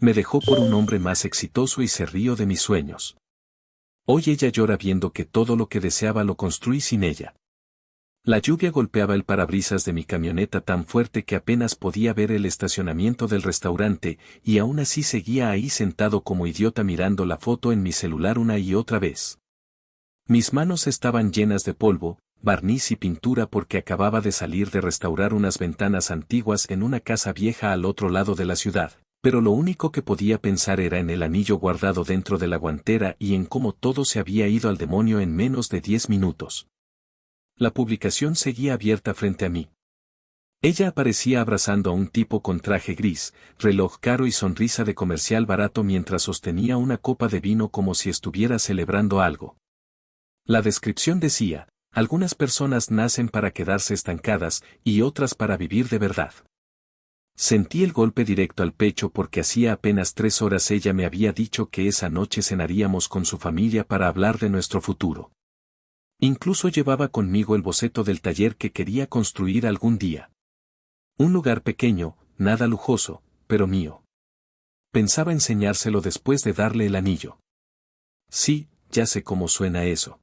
Me dejó por un hombre más exitoso y se rió de mis sueños. Hoy ella llora viendo que todo lo que deseaba lo construí sin ella. La lluvia golpeaba el parabrisas de mi camioneta tan fuerte que apenas podía ver el estacionamiento del restaurante, y aún así seguía ahí sentado como idiota mirando la foto en mi celular una y otra vez. Mis manos estaban llenas de polvo, barniz y pintura porque acababa de salir de restaurar unas ventanas antiguas en una casa vieja al otro lado de la ciudad, pero lo único que podía pensar era en el anillo guardado dentro de la guantera y en cómo todo se había ido al demonio en menos de 10 minutos. La publicación seguía abierta frente a mí. Ella aparecía abrazando a un tipo con traje gris, reloj caro y sonrisa de comercial barato mientras sostenía una copa de vino como si estuviera celebrando algo. La descripción decía: algunas personas nacen para quedarse estancadas y otras para vivir de verdad. Sentí el golpe directo al pecho porque hacía apenas 3 horas ella me había dicho que esa noche cenaríamos con su familia para hablar de nuestro futuro. Incluso llevaba conmigo el boceto del taller que quería construir algún día. Un lugar pequeño, nada lujoso, pero mío. Pensaba enseñárselo después de darle el anillo. Sí, ya sé cómo suena eso.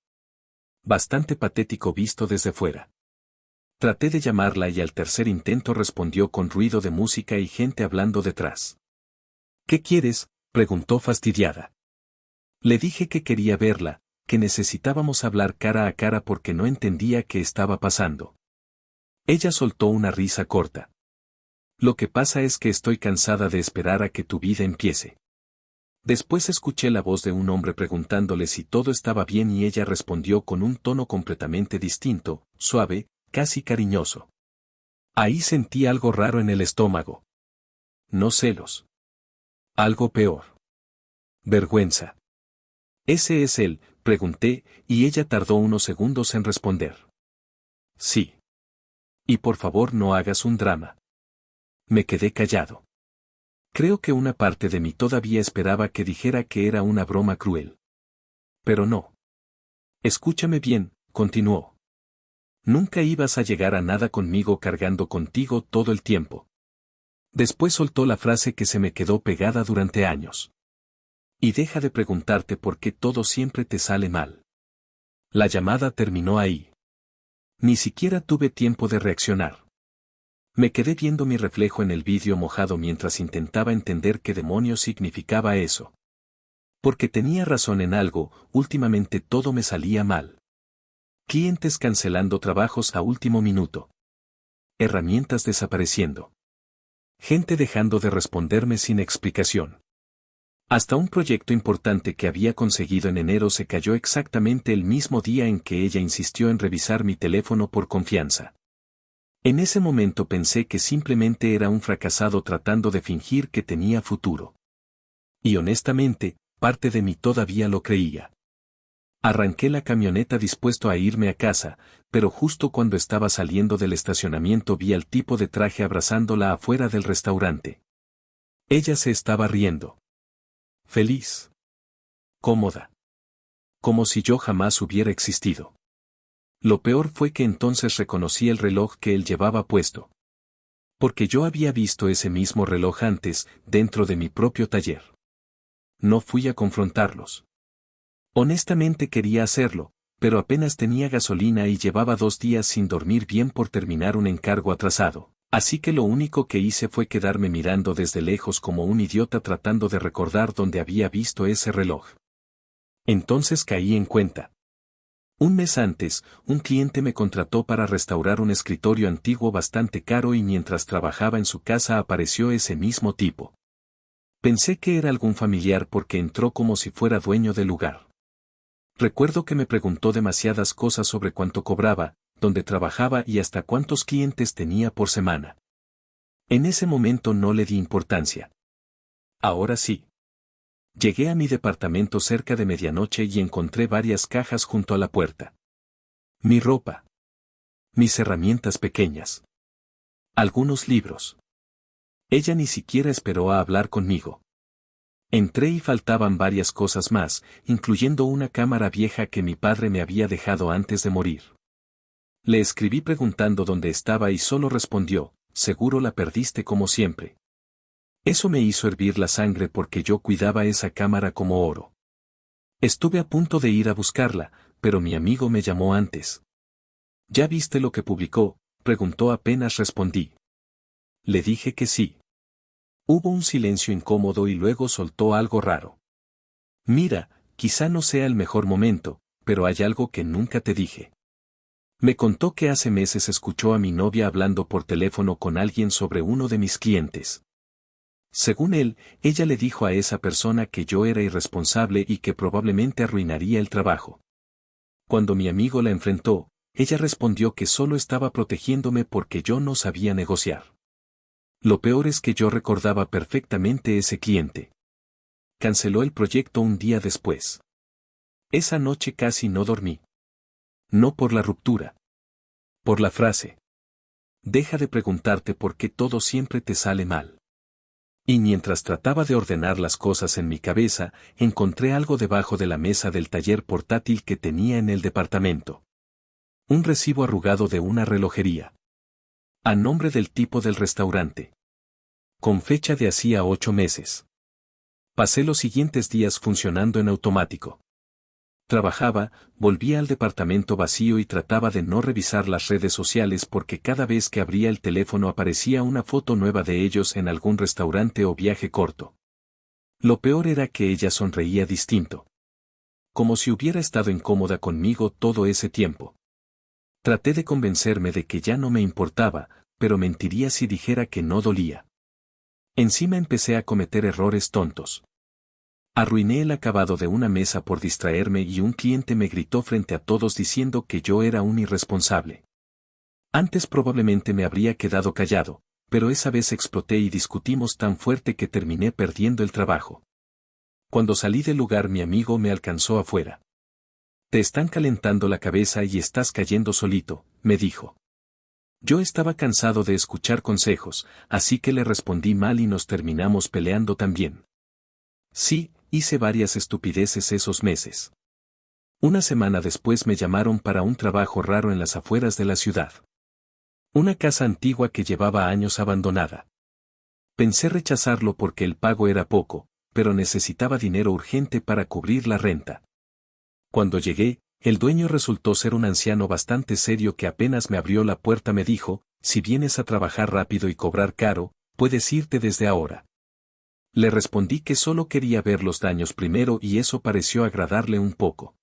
Bastante patético visto desde fuera. Traté de llamarla y al tercer intento respondió con ruido de música y gente hablando detrás. ¿Qué quieres?, preguntó fastidiada. Le dije que quería verla, que necesitábamos hablar cara a cara porque no entendía qué estaba pasando. Ella soltó una risa corta. Lo que pasa es que estoy cansada de esperar a que tu vida empiece. Después escuché la voz de un hombre preguntándole si todo estaba bien y ella respondió con un tono completamente distinto, suave, casi cariñoso. Ahí sentí algo raro en el estómago. No celos. Algo peor. Vergüenza. ¿Ese es él?, pregunté, y ella tardó unos segundos en responder. Sí. Y por favor no hagas un drama. Me quedé callado. Creo que una parte de mí todavía esperaba que dijera que era una broma cruel. Pero no. Escúchame bien, continuó. Nunca ibas a llegar a nada conmigo cargando contigo todo el tiempo. Después soltó la frase que se me quedó pegada durante años. Y deja de preguntarte por qué todo siempre te sale mal. La llamada terminó ahí. Ni siquiera tuve tiempo de reaccionar. Me quedé viendo mi reflejo en el vidrio mojado mientras intentaba entender qué demonios significaba eso. Porque tenía razón en algo, últimamente todo me salía mal. Clientes cancelando trabajos a último minuto. Herramientas desapareciendo. Gente dejando de responderme sin explicación. Hasta un proyecto importante que había conseguido en enero se cayó exactamente el mismo día en que ella insistió en revisar mi teléfono por confianza. En ese momento pensé que simplemente era un fracasado tratando de fingir que tenía futuro. Y honestamente, parte de mí todavía lo creía. Arranqué la camioneta dispuesto a irme a casa, pero justo cuando estaba saliendo del estacionamiento vi al tipo de traje abrazándola afuera del restaurante. Ella se estaba riendo. Feliz. Cómoda. Como si yo jamás hubiera existido. Lo peor fue que entonces reconocí el reloj que él llevaba puesto. Porque yo había visto ese mismo reloj antes, dentro de mi propio taller. No fui a confrontarlos. Honestamente quería hacerlo, pero apenas tenía gasolina y llevaba 2 días sin dormir bien por terminar un encargo atrasado. Así que lo único que hice fue quedarme mirando desde lejos como un idiota tratando de recordar dónde había visto ese reloj. Entonces caí en cuenta. Un mes antes, un cliente me contrató para restaurar un escritorio antiguo bastante caro y mientras trabajaba en su casa apareció ese mismo tipo. Pensé que era algún familiar porque entró como si fuera dueño del lugar. Recuerdo que me preguntó demasiadas cosas sobre cuánto cobraba, dónde trabajaba y hasta cuántos clientes tenía por semana. En ese momento no le di importancia. Ahora sí. Llegué a mi departamento cerca de medianoche y encontré varias cajas junto a la puerta. Mi ropa. Mis herramientas pequeñas. Algunos libros. Ella ni siquiera esperó a hablar conmigo. Entré y faltaban varias cosas más, incluyendo una cámara vieja que mi padre me había dejado antes de morir. Le escribí preguntando dónde estaba y solo respondió: seguro la perdiste como siempre. Eso me hizo hervir la sangre porque yo cuidaba esa cámara como oro. Estuve a punto de ir a buscarla, pero mi amigo me llamó antes. ¿Ya viste lo que publicó?, preguntó apenas respondí. Le dije que sí. Hubo un silencio incómodo y luego soltó algo raro. Mira, quizá no sea el mejor momento, pero hay algo que nunca te dije. Me contó que hace meses escuchó a mi novia hablando por teléfono con alguien sobre uno de mis clientes. Según él, ella le dijo a esa persona que yo era irresponsable y que probablemente arruinaría el trabajo. Cuando mi amigo la enfrentó, ella respondió que solo estaba protegiéndome porque yo no sabía negociar. Lo peor es que yo recordaba perfectamente ese cliente. Canceló el proyecto un día después. Esa noche casi no dormí. No por la ruptura. Por la frase. Deja de preguntarte por qué todo siempre te sale mal. Y mientras trataba de ordenar las cosas en mi cabeza, encontré algo debajo de la mesa del taller portátil que tenía en el departamento. Un recibo arrugado de una relojería. A nombre del tipo del restaurante. Con fecha de hacía 8 meses. Pasé los siguientes días funcionando en automático. Trabajaba, volvía al departamento vacío y trataba de no revisar las redes sociales porque cada vez que abría el teléfono aparecía una foto nueva de ellos en algún restaurante o viaje corto. Lo peor era que ella sonreía distinto. Como si hubiera estado incómoda conmigo todo ese tiempo. Traté de convencerme de que ya no me importaba, pero mentiría si dijera que no dolía. Encima empecé a cometer errores tontos. Arruiné el acabado de una mesa por distraerme y un cliente me gritó frente a todos diciendo que yo era un irresponsable. Antes probablemente me habría quedado callado, pero esa vez exploté y discutimos tan fuerte que terminé perdiendo el trabajo. Cuando salí del lugar mi amigo me alcanzó afuera. Te están calentando la cabeza y estás cayendo solito, me dijo. Yo estaba cansado de escuchar consejos, así que le respondí mal y nos terminamos peleando también. Sí, hice varias estupideces esos meses. Una semana después me llamaron para un trabajo raro en las afueras de la ciudad. Una casa antigua que llevaba años abandonada. Pensé rechazarlo porque el pago era poco, pero necesitaba dinero urgente para cubrir la renta. Cuando llegué, el dueño resultó ser un anciano bastante serio que apenas me abrió la puerta me dijo, si vienes a trabajar rápido y cobrar caro, puedes irte desde ahora. Le respondí que solo quería ver los daños primero y eso pareció agradarle un poco.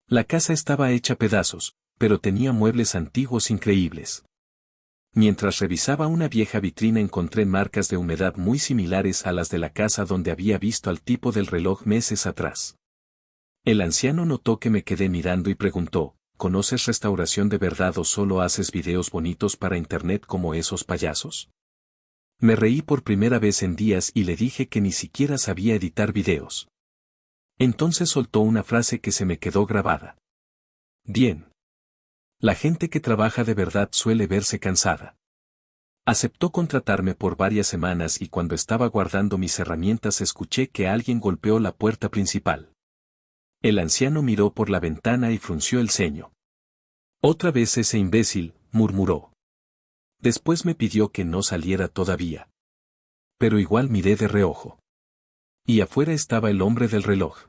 La casa estaba hecha pedazos, pero tenía muebles antiguos increíbles. Mientras revisaba una vieja vitrina encontré marcas de humedad muy similares a las de la casa donde había visto al tipo del reloj meses atrás. El anciano notó que me quedé mirando y preguntó, ¿conoces restauración de verdad o solo haces videos bonitos para internet como esos payasos? Me reí por primera vez en días y le dije que ni siquiera sabía editar videos. Entonces soltó una frase que se me quedó grabada. Bien. La gente que trabaja de verdad suele verse cansada. Aceptó contratarme por varias semanas y cuando estaba guardando mis herramientas escuché que alguien golpeó la puerta principal. El anciano miró por la ventana y frunció el ceño. Otra vez ese imbécil, murmuró. Después me pidió que no saliera todavía. Pero igual miré de reojo. Y afuera estaba el hombre del reloj.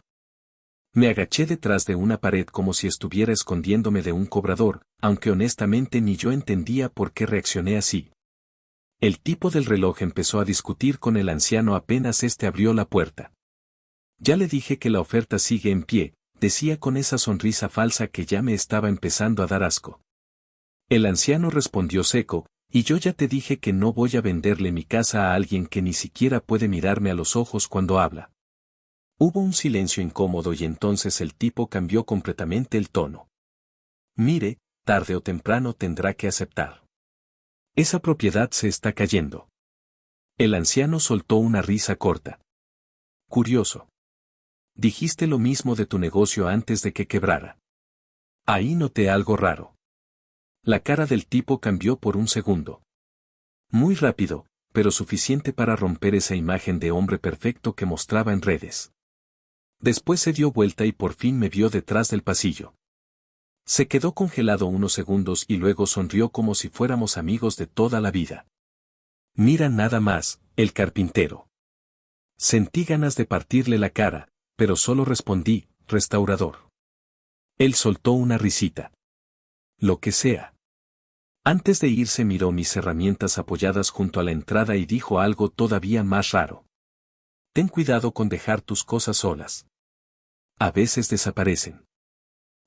Me agaché detrás de una pared como si estuviera escondiéndome de un cobrador, aunque honestamente ni yo entendía por qué reaccioné así. El tipo del reloj empezó a discutir con el anciano apenas éste abrió la puerta. Ya le dije que la oferta sigue en pie, decía con esa sonrisa falsa que ya me estaba empezando a dar asco. El anciano respondió seco, y yo ya te dije que no voy a venderle mi casa a alguien que ni siquiera puede mirarme a los ojos cuando habla. Hubo un silencio incómodo y entonces el tipo cambió completamente el tono. Mire, tarde o temprano tendrá que aceptar. Esa propiedad se está cayendo. El anciano soltó una risa corta. Curioso. Dijiste lo mismo de tu negocio antes de que quebrara. Ahí noté algo raro. La cara del tipo cambió por un segundo. Muy rápido, pero suficiente para romper esa imagen de hombre perfecto que mostraba en redes. Después se dio vuelta y por fin me vio detrás del pasillo. Se quedó congelado unos segundos y luego sonrió como si fuéramos amigos de toda la vida. Mira nada más, el carpintero. Sentí ganas de partirle la cara, pero solo respondí, restaurador. Él soltó una risita. Lo que sea. Antes de irse miró mis herramientas apoyadas junto a la entrada y dijo algo todavía más raro. Ten cuidado con dejar tus cosas solas. A veces desaparecen.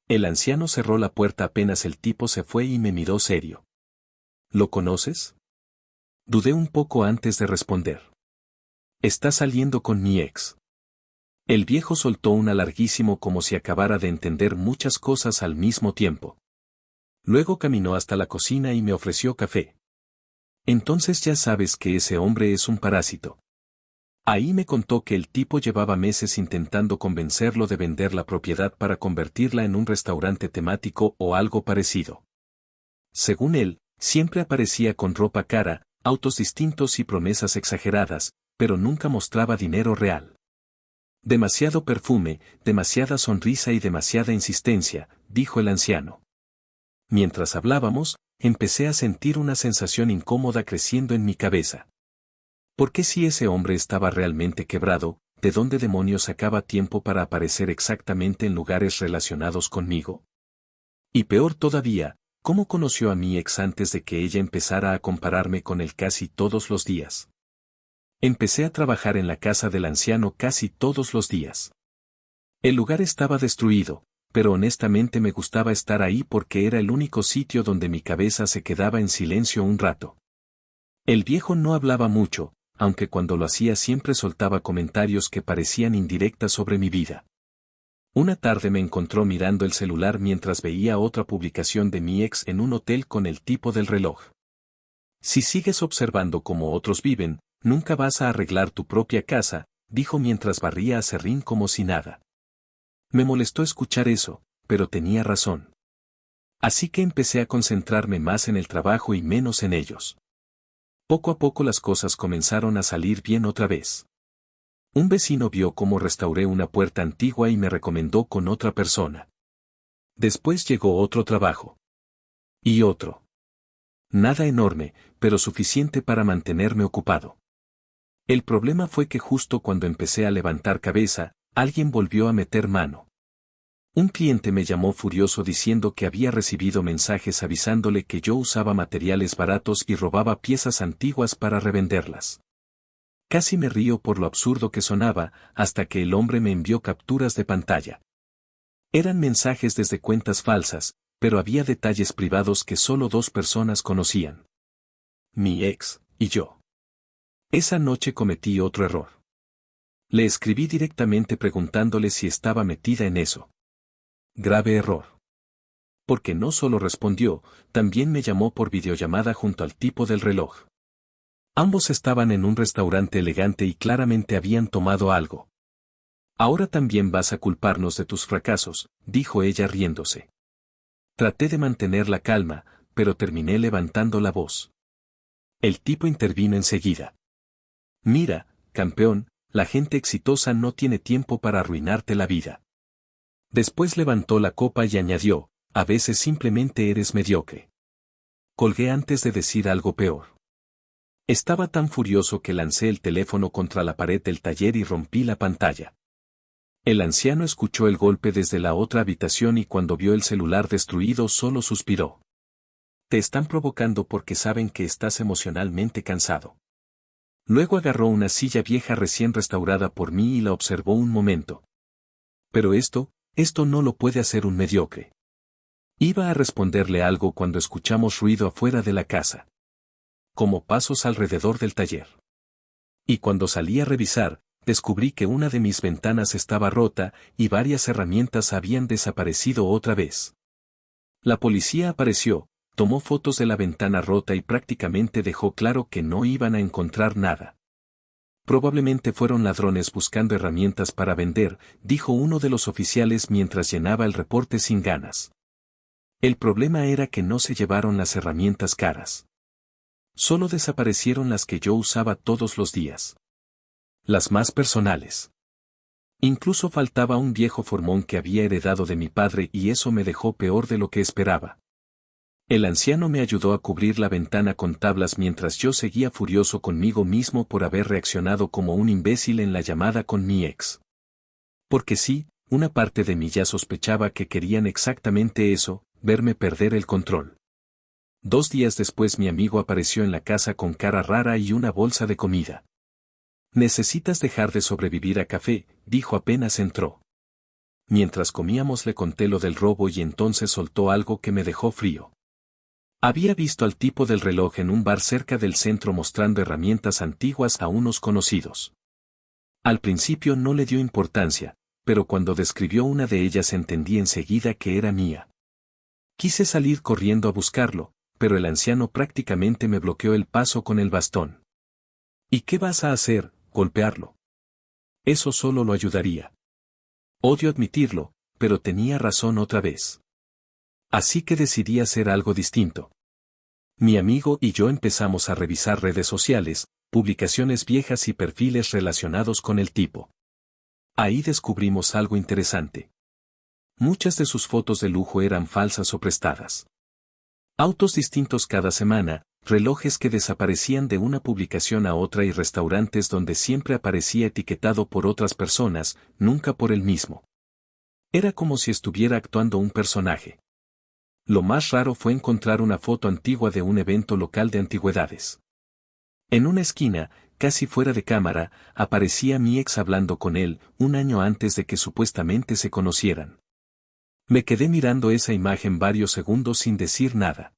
El anciano cerró la puerta apenas el tipo se fue y me miró serio. ¿Lo conoces? Dudé un poco antes de responder. Está saliendo con mi ex. El viejo soltó un larguísimo como si acabara de entender muchas cosas al mismo tiempo. Luego caminó hasta la cocina y me ofreció café. Entonces ya sabes que ese hombre es un parásito. Ahí me contó que el tipo llevaba meses intentando convencerlo de vender la propiedad para convertirla en un restaurante temático o algo parecido. Según él, siempre aparecía con ropa cara, autos distintos y promesas exageradas, pero nunca mostraba dinero real. Demasiado perfume, demasiada sonrisa y demasiada insistencia, dijo el anciano. Mientras hablábamos, empecé a sentir una sensación incómoda creciendo en mi cabeza. ¿Por qué si ese hombre estaba realmente quebrado, de dónde demonios sacaba tiempo para aparecer exactamente en lugares relacionados conmigo? Y peor todavía, ¿cómo conoció a mi ex antes de que ella empezara a compararme con él casi todos los días? Empecé a trabajar en la casa del anciano casi todos los días. El lugar estaba destruido, pero honestamente me gustaba estar ahí porque era el único sitio donde mi cabeza se quedaba en silencio un rato. El viejo no hablaba mucho, aunque cuando lo hacía siempre soltaba comentarios que parecían indirectas sobre mi vida. Una tarde me encontró mirando el celular mientras veía otra publicación de mi ex en un hotel con el tipo del reloj. Si sigues observando cómo otros viven, nunca vas a arreglar tu propia casa, dijo mientras barría a serrín como si nada. Me molestó escuchar eso, pero tenía razón. Así que empecé a concentrarme más en el trabajo y menos en ellos. Poco a poco las cosas comenzaron a salir bien otra vez. Un vecino vio cómo restauré una puerta antigua y me recomendó con otra persona. Después llegó otro trabajo. Y otro. Nada enorme, pero suficiente para mantenerme ocupado. El problema fue que justo cuando empecé a levantar cabeza, alguien volvió a meter mano. Un cliente me llamó furioso diciendo que había recibido mensajes avisándole que yo usaba materiales baratos y robaba piezas antiguas para revenderlas. Casi me río por lo absurdo que sonaba, hasta que el hombre me envió capturas de pantalla. Eran mensajes desde cuentas falsas, pero había detalles privados que solo dos personas conocían. Mi ex, y yo. Esa noche cometí otro error. Le escribí directamente preguntándole si estaba metida en eso. Grave error. Porque no solo respondió, también me llamó por videollamada junto al tipo del reloj. Ambos estaban en un restaurante elegante y claramente habían tomado algo. Ahora también vas a culparnos de tus fracasos, dijo ella riéndose. Traté de mantener la calma, pero terminé levantando la voz. El tipo intervino enseguida. Mira, campeón, la gente exitosa no tiene tiempo para arruinarte la vida. Después levantó la copa y añadió, a veces simplemente eres mediocre. Colgué antes de decir algo peor. Estaba tan furioso que lancé el teléfono contra la pared del taller y rompí la pantalla. El anciano escuchó el golpe desde la otra habitación y cuando vio el celular destruido solo suspiró. Te están provocando porque saben que estás emocionalmente cansado. Luego agarró una silla vieja recién restaurada por mí y la observó un momento. Pero esto no lo puede hacer un mediocre. Iba a responderle algo cuando escuchamos ruido afuera de la casa. Como pasos alrededor del taller. Y cuando salí a revisar, descubrí que una de mis ventanas estaba rota y varias herramientas habían desaparecido otra vez. La policía apareció, tomó fotos de la ventana rota y prácticamente dejó claro que no iban a encontrar nada. Probablemente fueron ladrones buscando herramientas para vender, dijo uno de los oficiales mientras llenaba el reporte sin ganas. El problema era que no se llevaron las herramientas caras. Solo desaparecieron las que yo usaba todos los días. Las más personales. Incluso faltaba un viejo formón que había heredado de mi padre y eso me dejó peor de lo que esperaba. El anciano me ayudó a cubrir la ventana con tablas mientras yo seguía furioso conmigo mismo por haber reaccionado como un imbécil en la llamada con mi ex. Porque sí, una parte de mí ya sospechaba que querían exactamente eso, verme perder el control. 2 días después mi amigo apareció en la casa con cara rara y una bolsa de comida. «Necesitas dejar de sobrevivir a café», dijo apenas entró. Mientras comíamos le conté lo del robo y entonces soltó algo que me dejó frío. Había visto al tipo del reloj en un bar cerca del centro mostrando herramientas antiguas a unos conocidos. Al principio no le dio importancia, pero cuando describió una de ellas entendí enseguida que era mía. Quise salir corriendo a buscarlo, pero el anciano prácticamente me bloqueó el paso con el bastón. «¿Y qué vas a hacer? ¿Golpearlo? Eso solo lo ayudaría». Odio admitirlo, pero tenía razón otra vez. Así que decidí hacer algo distinto. Mi amigo y yo empezamos a revisar redes sociales, publicaciones viejas y perfiles relacionados con el tipo. Ahí descubrimos algo interesante. Muchas de sus fotos de lujo eran falsas o prestadas. Autos distintos cada semana, relojes que desaparecían de una publicación a otra y restaurantes donde siempre aparecía etiquetado por otras personas, nunca por él mismo. Era como si estuviera actuando un personaje. Lo más raro fue encontrar una foto antigua de un evento local de antigüedades. En una esquina, casi fuera de cámara, aparecía mi ex hablando con él, un año antes de que supuestamente se conocieran. Me quedé mirando esa imagen varios segundos sin decir nada.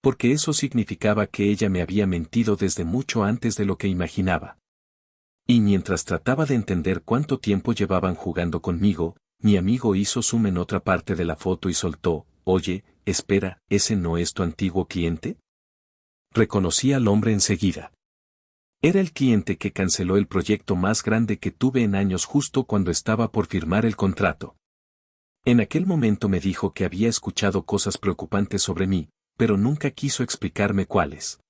Porque eso significaba que ella me había mentido desde mucho antes de lo que imaginaba. Y mientras trataba de entender cuánto tiempo llevaban jugando conmigo, mi amigo hizo zoom en otra parte de la foto y soltó: «Oye, espera, ¿ese no es tu antiguo cliente?». Reconocí al hombre enseguida. Era el cliente que canceló el proyecto más grande que tuve en años justo cuando estaba por firmar el contrato. En aquel momento me dijo que había escuchado cosas preocupantes sobre mí, pero nunca quiso explicarme cuáles.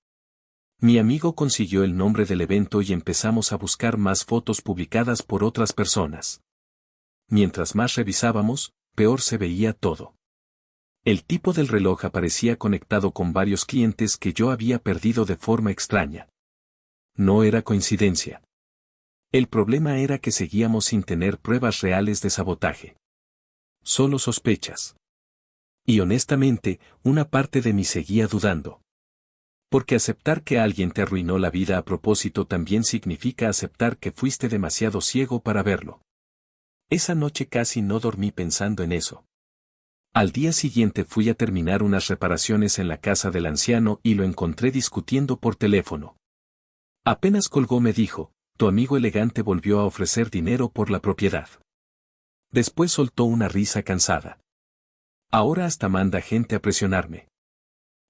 Mi amigo consiguió el nombre del evento y empezamos a buscar más fotos publicadas por otras personas. Mientras más revisábamos, peor se veía todo. El tipo del reloj aparecía conectado con varios clientes que yo había perdido de forma extraña. No era coincidencia. El problema era que seguíamos sin tener pruebas reales de sabotaje. Solo sospechas. Y honestamente, una parte de mí seguía dudando. Porque aceptar que alguien te arruinó la vida a propósito también significa aceptar que fuiste demasiado ciego para verlo. Esa noche casi no dormí pensando en eso. Al día siguiente fui a terminar unas reparaciones en la casa del anciano y lo encontré discutiendo por teléfono. Apenas colgó me dijo: «Tu amigo elegante volvió a ofrecer dinero por la propiedad». Después soltó una risa cansada. «Ahora hasta manda gente a presionarme».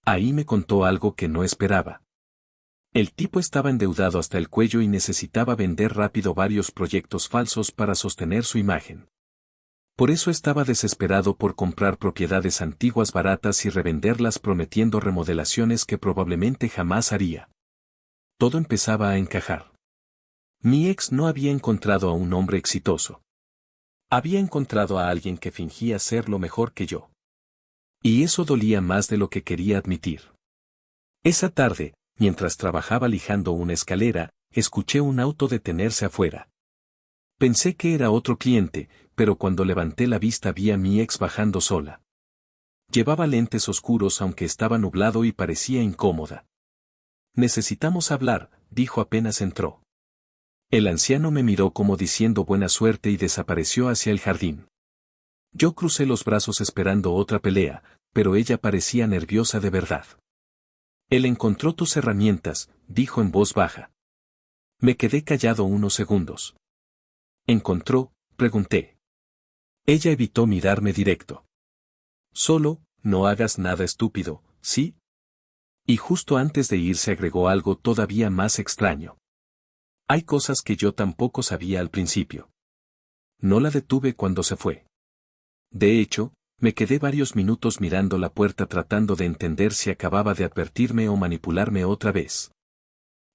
Ahí me contó algo que no esperaba. El tipo estaba endeudado hasta el cuello y necesitaba vender rápido varios proyectos falsos para sostener su imagen. Por eso estaba desesperado por comprar propiedades antiguas baratas y revenderlas prometiendo remodelaciones que probablemente jamás haría. Todo empezaba a encajar. Mi ex no había encontrado a un hombre exitoso. Había encontrado a alguien que fingía ser lo mejor que yo. Y eso dolía más de lo que quería admitir. Esa tarde, mientras trabajaba lijando una escalera, escuché un auto detenerse afuera. Pensé que era otro cliente, pero cuando levanté la vista vi a mi ex bajando sola. Llevaba lentes oscuros aunque estaba nublado y parecía incómoda. «Necesitamos hablar», dijo apenas entró. El anciano me miró como diciendo buena suerte y desapareció hacia el jardín. Yo crucé los brazos esperando otra pelea, pero ella parecía nerviosa de verdad. «Él encontró tus herramientas», dijo en voz baja. Me quedé callado unos segundos. «¿Encontró?», pregunté. Ella evitó mirarme directo. «Solo, no hagas nada estúpido, ¿sí?». Y justo antes de irse agregó algo todavía más extraño. «Hay cosas que yo tampoco sabía al principio». No la detuve cuando se fue. De hecho, me quedé varios minutos mirando la puerta tratando de entender si acababa de advertirme o manipularme otra vez.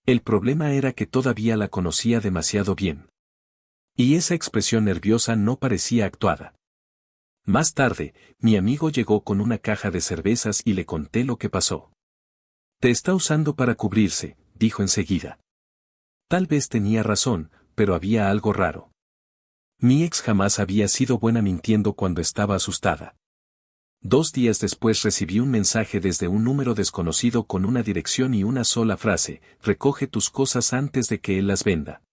El problema era que todavía la conocía demasiado bien. Y esa expresión nerviosa no parecía actuada. Más tarde, mi amigo llegó con una caja de cervezas y le conté lo que pasó. Te está usando para cubrirse, dijo enseguida. Tal vez tenía razón, pero había algo raro. Mi ex jamás había sido buena mintiendo cuando estaba asustada. 2 días después recibí un mensaje desde un número desconocido con una dirección y una sola frase: recoge tus cosas antes de que él las venda.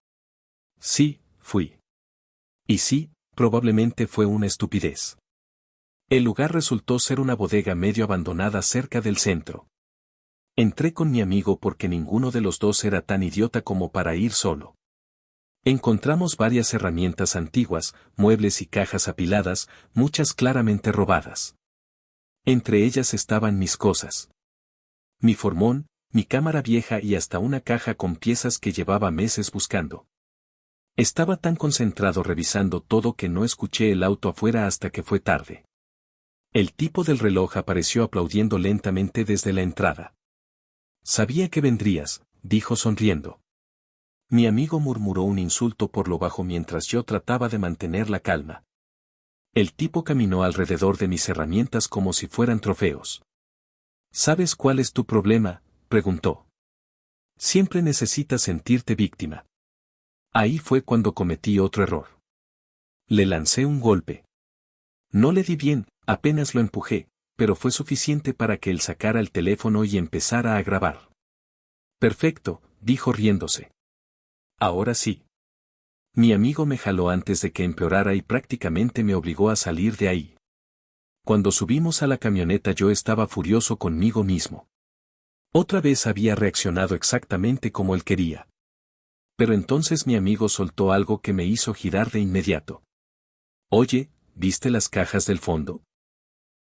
Sí, fui. Y sí, probablemente fue una estupidez. El lugar resultó ser una bodega medio abandonada cerca del centro. Entré con mi amigo porque ninguno de los dos era tan idiota como para ir solo. Encontramos varias herramientas antiguas, muebles y cajas apiladas, muchas claramente robadas. Entre ellas estaban mis cosas. Mi formón, mi cámara vieja y hasta una caja con piezas que llevaba meses buscando. Estaba tan concentrado revisando todo que no escuché el auto afuera hasta que fue tarde. El tipo del reloj apareció aplaudiendo lentamente desde la entrada. Sabía que vendrías, dijo sonriendo. Mi amigo murmuró un insulto por lo bajo mientras yo trataba de mantener la calma. El tipo caminó alrededor de mis herramientas como si fueran trofeos. ¿Sabes cuál es tu problema?, preguntó. Siempre necesitas sentirte víctima. Ahí fue cuando cometí otro error. Le lancé un golpe. No le di bien, apenas lo empujé, pero fue suficiente para que él sacara el teléfono y empezara a grabar. Perfecto, dijo riéndose. Ahora sí. Mi amigo me jaló antes de que empeorara y prácticamente me obligó a salir de ahí. Cuando subimos a la camioneta yo estaba furioso conmigo mismo. Otra vez había reaccionado exactamente como él quería. Pero entonces mi amigo soltó algo que me hizo girar de inmediato. Oye, ¿viste las cajas del fondo?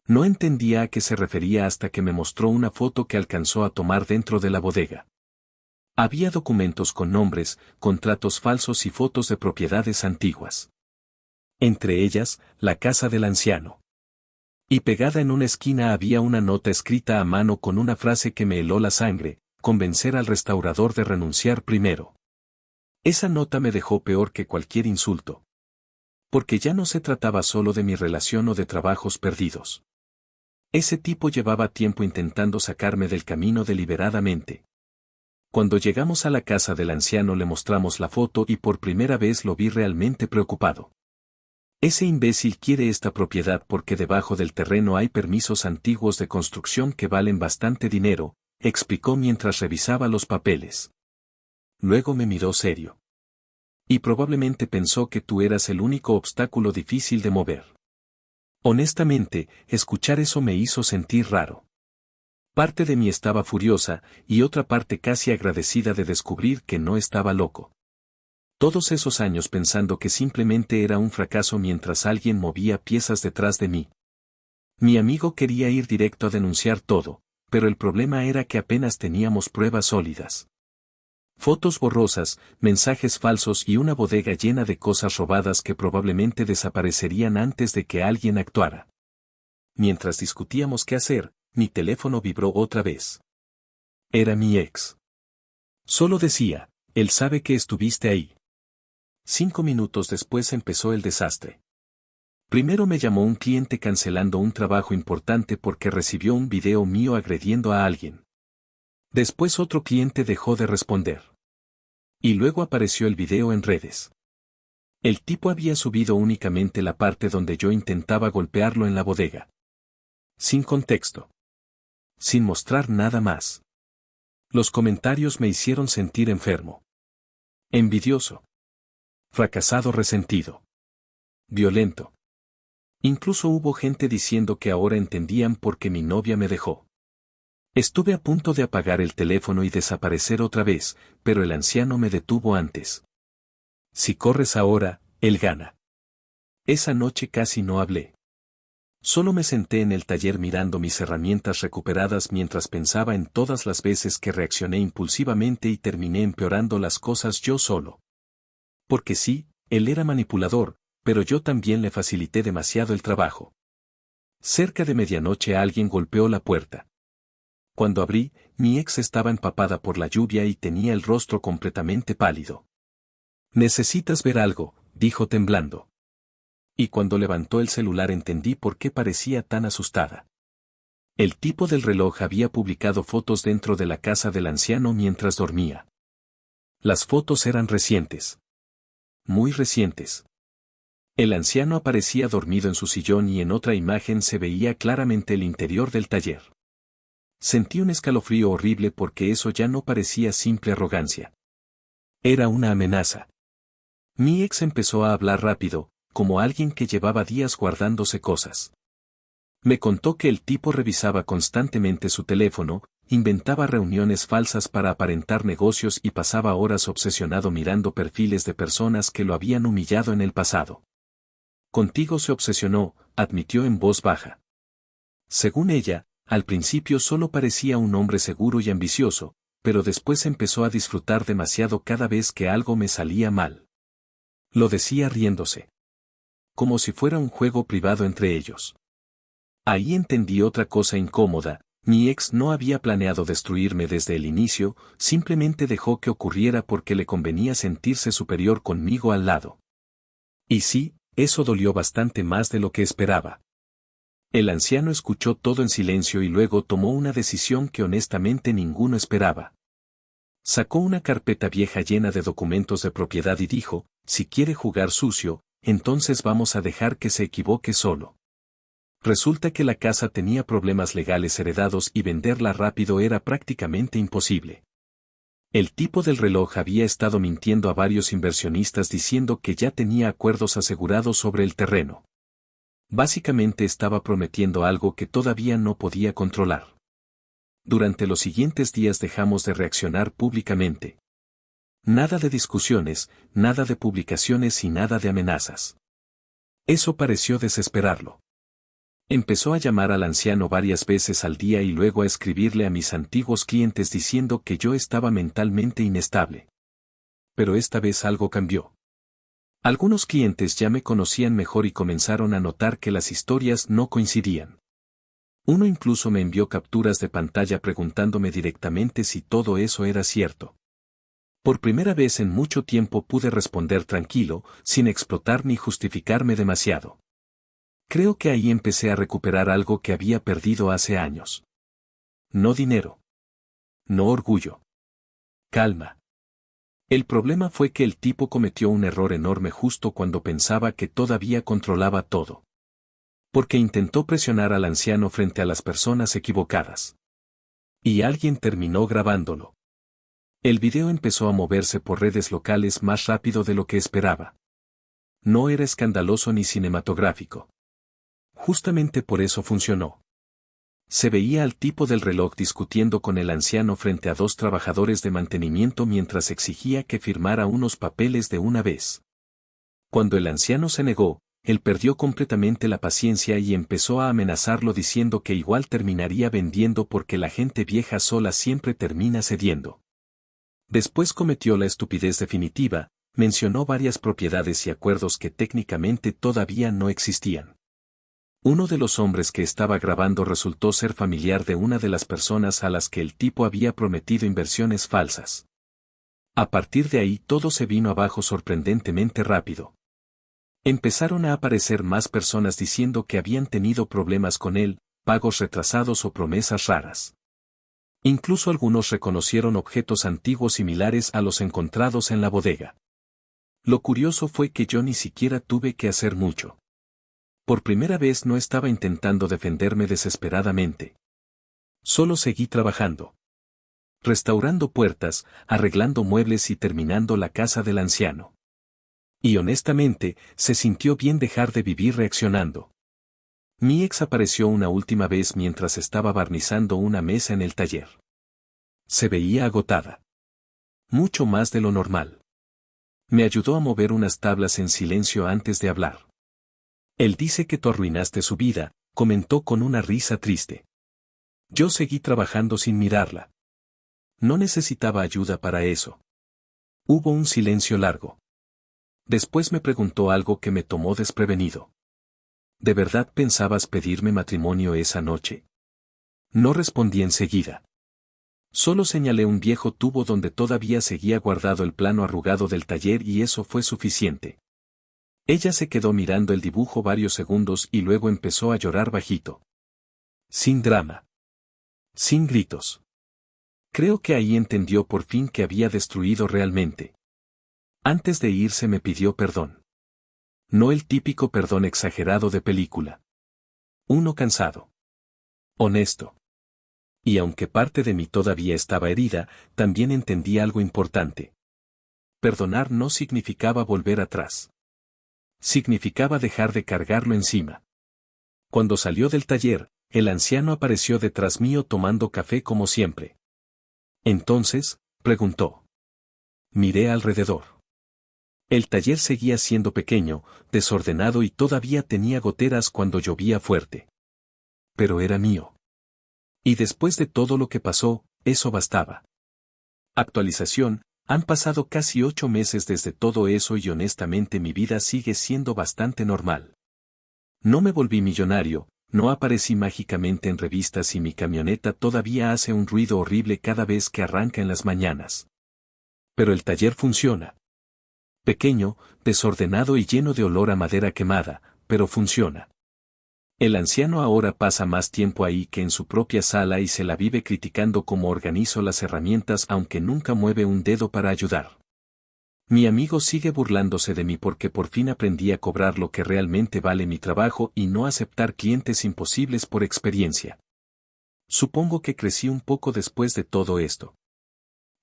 No entendía a qué se refería hasta que me mostró una foto que alcanzó a tomar dentro de la bodega. Había documentos con nombres, contratos falsos y fotos de propiedades antiguas. Entre ellas, la casa del anciano. Y pegada en una esquina había una nota escrita a mano con una frase que me heló la sangre: convencer al restaurador de renunciar primero. Esa nota me dejó peor que cualquier insulto. Porque ya no se trataba solo de mi relación o de trabajos perdidos. Ese tipo llevaba tiempo intentando sacarme del camino deliberadamente. Cuando llegamos a la casa del anciano le mostramos la foto y por primera vez lo vi realmente preocupado. Ese imbécil quiere esta propiedad porque debajo del terreno hay permisos antiguos de construcción que valen bastante dinero, explicó mientras revisaba los papeles. Luego me miró serio. Y probablemente pensó que tú eras el único obstáculo difícil de mover. Honestamente, escuchar eso me hizo sentir raro. Parte de mí estaba furiosa, y otra parte casi agradecida de descubrir que no estaba loco. Todos esos años pensando que simplemente era un fracaso mientras alguien movía piezas detrás de mí. Mi amigo quería ir directo a denunciar todo, pero el problema era que apenas teníamos pruebas sólidas. Fotos borrosas, mensajes falsos y una bodega llena de cosas robadas que probablemente desaparecerían antes de que alguien actuara. Mientras discutíamos qué hacer, mi teléfono vibró otra vez. Era mi ex. Solo decía: él sabe que estuviste ahí. 5 minutos después empezó el desastre. Primero me llamó un cliente cancelando un trabajo importante porque recibió un video mío agrediendo a alguien. Después otro cliente dejó de responder. Y luego apareció el video en redes. El tipo había subido únicamente la parte donde yo intentaba golpearlo en la bodega. Sin contexto. Sin mostrar nada más. Los comentarios me hicieron sentir enfermo. Envidioso. Fracasado, resentido. Violento. Incluso hubo gente diciendo que ahora entendían por qué mi novia me dejó. Estuve a punto de apagar el teléfono y desaparecer otra vez, pero el anciano me detuvo antes. Si corres ahora, él gana. Esa noche casi no hablé. Solo me senté en el taller mirando mis herramientas recuperadas mientras pensaba en todas las veces que reaccioné impulsivamente y terminé empeorando las cosas yo solo. Porque sí, él era manipulador, pero yo también le facilité demasiado el trabajo. Cerca de medianoche alguien golpeó la puerta. Cuando abrí, mi ex estaba empapada por la lluvia y tenía el rostro completamente pálido. «Necesitas ver algo», dijo temblando. Y cuando levantó el celular entendí por qué parecía tan asustada. El tipo del reloj había publicado fotos dentro de la casa del anciano mientras dormía. Las fotos eran recientes. Muy recientes. El anciano aparecía dormido en su sillón y en otra imagen se veía claramente el interior del taller. Sentí un escalofrío horrible porque eso ya no parecía simple arrogancia. Era una amenaza. Mi ex empezó a hablar rápido, como alguien que llevaba días guardándose cosas. Me contó que el tipo revisaba constantemente su teléfono, inventaba reuniones falsas para aparentar negocios y pasaba horas obsesionado mirando perfiles de personas que lo habían humillado en el pasado. Contigo se obsesionó, admitió en voz baja. Según ella, al principio solo parecía un hombre seguro y ambicioso, pero después empezó a disfrutar demasiado cada vez que algo me salía mal. Lo decía riéndose. Como si fuera un juego privado entre ellos. Ahí entendí otra cosa incómoda, mi ex no había planeado destruirme desde el inicio, simplemente dejó que ocurriera porque le convenía sentirse superior conmigo al lado. Y sí, eso dolió bastante más de lo que esperaba. El anciano escuchó todo en silencio y luego tomó una decisión que honestamente ninguno esperaba. Sacó una carpeta vieja llena de documentos de propiedad y dijo, si quiere jugar sucio, entonces vamos a dejar que se equivoque solo. Resulta que la casa tenía problemas legales heredados y venderla rápido era prácticamente imposible. El tipo del reloj había estado mintiendo a varios inversionistas diciendo que ya tenía acuerdos asegurados sobre el terreno. Básicamente estaba prometiendo algo que todavía no podía controlar. Durante los siguientes días dejamos de reaccionar públicamente. Nada de discusiones, nada de publicaciones y nada de amenazas. Eso pareció desesperarlo. Empezó a llamar al anciano varias veces al día y luego a escribirle a mis antiguos clientes diciendo que yo estaba mentalmente inestable. Pero esta vez algo cambió. Algunos clientes ya me conocían mejor y comenzaron a notar que las historias no coincidían. Uno incluso me envió capturas de pantalla preguntándome directamente si todo eso era cierto. Por primera vez en mucho tiempo pude responder tranquilo, sin explotar ni justificarme demasiado. Creo que ahí empecé a recuperar algo que había perdido hace años. No dinero. No orgullo. Calma. El problema fue que el tipo cometió un error enorme justo cuando pensaba que todavía controlaba todo. Porque intentó presionar al anciano frente a las personas equivocadas. Y alguien terminó grabándolo. El video empezó a moverse por redes locales más rápido de lo que esperaba. No era escandaloso ni cinematográfico. Justamente por eso funcionó. Se veía al tipo del reloj discutiendo con el anciano frente a dos trabajadores de mantenimiento mientras exigía que firmara unos papeles de una vez. Cuando el anciano se negó, él perdió completamente la paciencia y empezó a amenazarlo diciendo que igual terminaría vendiendo porque la gente vieja sola siempre termina cediendo. Después cometió la estupidez definitiva, mencionó varias propiedades y acuerdos que técnicamente todavía no existían. Uno de los hombres que estaba grabando resultó ser familiar de una de las personas a las que el tipo había prometido inversiones falsas. A partir de ahí todo se vino abajo sorprendentemente rápido. Empezaron a aparecer más personas diciendo que habían tenido problemas con él, pagos retrasados o promesas raras. Incluso algunos reconocieron objetos antiguos similares a los encontrados en la bodega. Lo curioso fue que yo ni siquiera tuve que hacer mucho. Por primera vez no estaba intentando defenderme desesperadamente. Solo seguí trabajando. Restaurando puertas, arreglando muebles y terminando la casa del anciano. Y honestamente, se sintió bien dejar de vivir reaccionando. Mi ex apareció una última vez mientras estaba barnizando una mesa en el taller. Se veía agotada. Mucho más de lo normal. Me ayudó a mover unas tablas en silencio antes de hablar. Él dice que tú arruinaste su vida, comentó con una risa triste. Yo seguí trabajando sin mirarla. No necesitaba ayuda para eso. Hubo un silencio largo. Después me preguntó algo que me tomó desprevenido. ¿De verdad pensabas pedirme matrimonio esa noche? No respondí enseguida. Solo señalé un viejo tubo donde todavía seguía guardado el plano arrugado del taller y eso fue suficiente. Ella se quedó mirando el dibujo varios segundos y luego empezó a llorar bajito. Sin drama. Sin gritos. Creo que ahí entendió por fin que había destruido realmente. Antes de irse me pidió perdón. No el típico perdón exagerado de película. Uno cansado. Honesto. Y aunque parte de mí todavía estaba herida, también entendí algo importante. Perdonar no significaba volver atrás. Significaba dejar de cargarlo encima. Cuando salió del taller, el anciano apareció detrás mío tomando café como siempre. Entonces, preguntó. Miré alrededor. El taller seguía siendo pequeño, desordenado y todavía tenía goteras cuando llovía fuerte. Pero era mío. Y después de todo lo que pasó, eso bastaba. Actualización, han pasado casi 8 meses desde todo eso y honestamente mi vida sigue siendo bastante normal. No me volví millonario, no aparecí mágicamente en revistas y mi camioneta todavía hace un ruido horrible cada vez que arranca en las mañanas. Pero el taller funciona. Pequeño, desordenado y lleno de olor a madera quemada, pero funciona. El anciano ahora pasa más tiempo ahí que en su propia sala y se la vive criticando cómo organizo las herramientas aunque nunca mueve un dedo para ayudar. Mi amigo sigue burlándose de mí porque por fin aprendí a cobrar lo que realmente vale mi trabajo y no aceptar clientes imposibles por experiencia. Supongo que crecí un poco después de todo esto.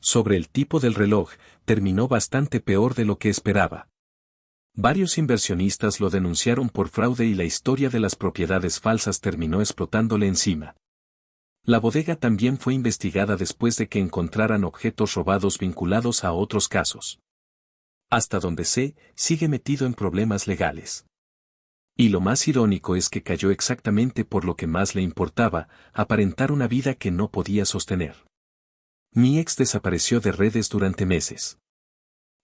Sobre el tipo del reloj, terminó bastante peor de lo que esperaba. Varios inversionistas lo denunciaron por fraude y la historia de las propiedades falsas terminó explotándole encima. La bodega también fue investigada después de que encontraran objetos robados vinculados a otros casos. Hasta donde sé, sigue metido en problemas legales. Y lo más irónico es que cayó exactamente por lo que más le importaba, aparentar una vida que no podía sostener. Mi ex desapareció de redes durante meses.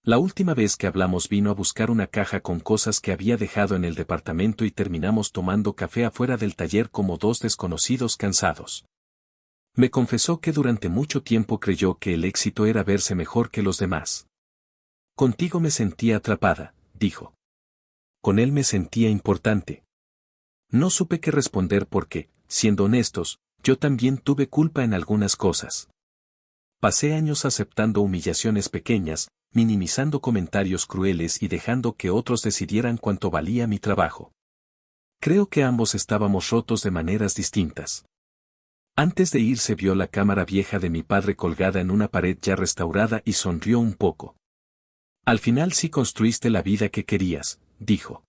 La última vez que hablamos vino a buscar una caja con cosas que había dejado en el departamento y terminamos tomando café afuera del taller como dos desconocidos cansados. Me confesó que durante mucho tiempo creyó que el éxito era verse mejor que los demás. Contigo me sentía atrapada, dijo. Con él me sentía importante. No supe qué responder porque, siendo honestos, yo también tuve culpa en algunas cosas. Pasé años aceptando humillaciones pequeñas, minimizando comentarios crueles y dejando que otros decidieran cuánto valía mi trabajo. Creo que ambos estábamos rotos de maneras distintas. Antes de irse vio la cámara vieja de mi padre colgada en una pared ya restaurada y sonrió un poco. Al final sí construiste la vida que querías, dijo.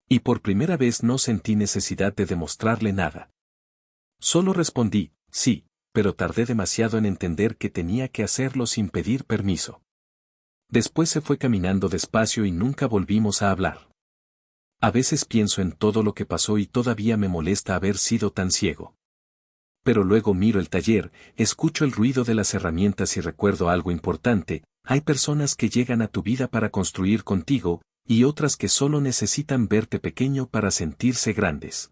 Y por primera vez no sentí necesidad de demostrarle nada. Solo respondí, sí, pero tardé demasiado en entender que tenía que hacerlo sin pedir permiso. Después se fue caminando despacio y nunca volvimos a hablar. A veces pienso en todo lo que pasó y todavía me molesta haber sido tan ciego. Pero luego miro el taller, escucho el ruido de las herramientas y recuerdo algo importante, hay personas que llegan a tu vida para construir contigo, y otras que solo necesitan verte pequeño para sentirse grandes.